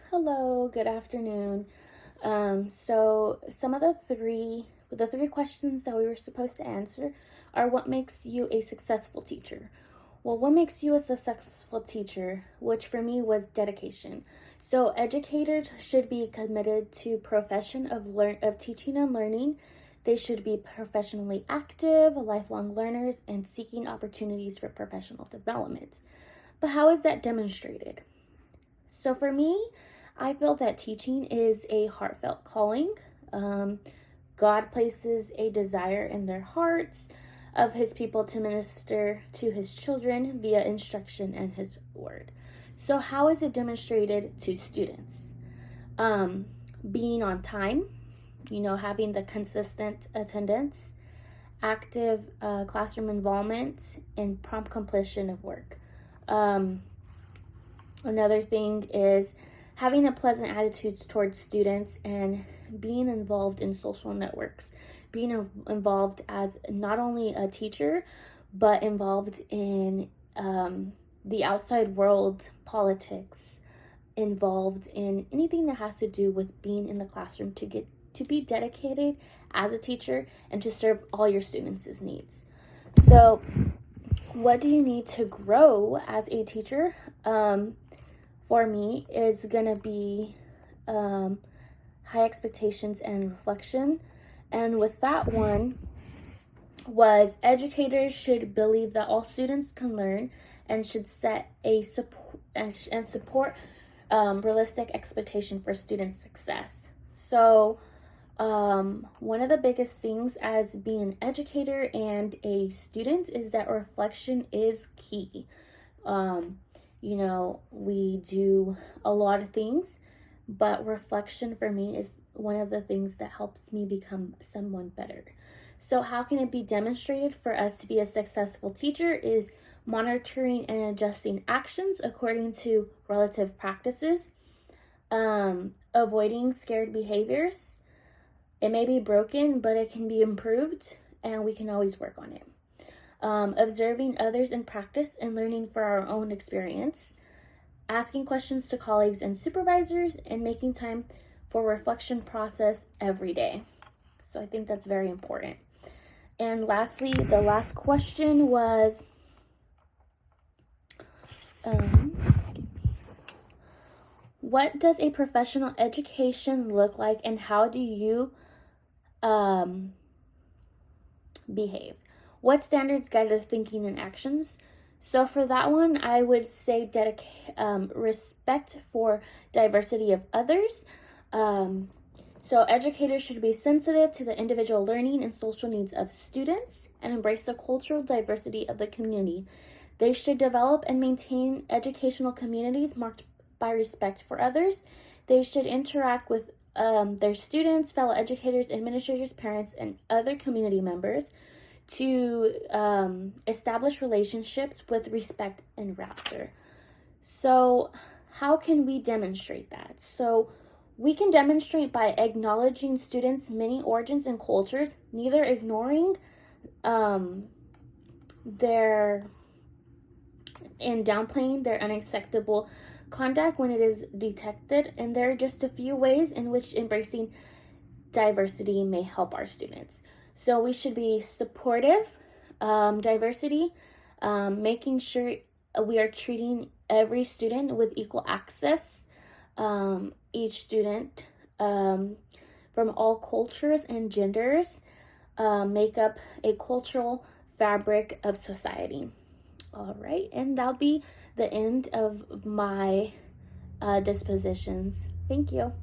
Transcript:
Hello, good afternoon. So some of the three questions that we were supposed to answer are what makes you a successful teacher? Well, what makes you a successful teacher, which for me was dedication. So educators should be committed to profession of teaching and learning. They should be professionally active, lifelong learners, and seeking opportunities for professional development. But how is that demonstrated? So for me, I feel that teaching is a heartfelt calling. God places a desire in their hearts of his people to minister to his children via instruction and his word. So how is it demonstrated to students? Being on time, having the consistent attendance, active classroom involvement, and prompt completion of work. Another thing is having a pleasant attitudes towards students and being involved in social networks, being involved as not only a teacher, but involved in the outside world, politics, involved in anything that has to do with being in the classroom to be dedicated as a teacher and to serve all your students' needs. So what do you need to grow as a teacher? For me is gonna be high expectations and reflection. And with that one was educators should believe that all students can learn and should set a support realistic expectation for student success. So one of the biggest things as being an educator and a student is that reflection is key. We do a lot of things, but reflection for me is one of the things that helps me become someone better. So how can it be demonstrated for us to be a successful teacher is monitoring and adjusting actions according to relative practices, avoiding scared behaviors. It may be broken, but it can be improved, and we can always work on it. Observing others in practice and learning for our own experience, asking questions to colleagues and supervisors, and making time for reflection process every day. So I think that's very important. And lastly, the last question was, what does a professional education look like and how do you behave? What standards guide us thinking and actions? So for that one, I would say respect for diversity of others. So educators should be sensitive to the individual learning and social needs of students and embrace the cultural diversity of the community. They should develop and maintain educational communities marked by respect for others. They should interact with their students, fellow educators, administrators, parents, and other community members to establish relationships with respect and rapture. So how can we demonstrate that? So we can demonstrate by acknowledging students' many origins and cultures, neither ignoring their and downplaying their unacceptable conduct when it is detected. And there are just a few ways in which embracing diversity may help our students. So we should be supportive, diversity, making sure we are treating every student with equal access. Each student from all cultures and genders make up a cultural fabric of society. All right, and that'll be the end of my dispositions. Thank you.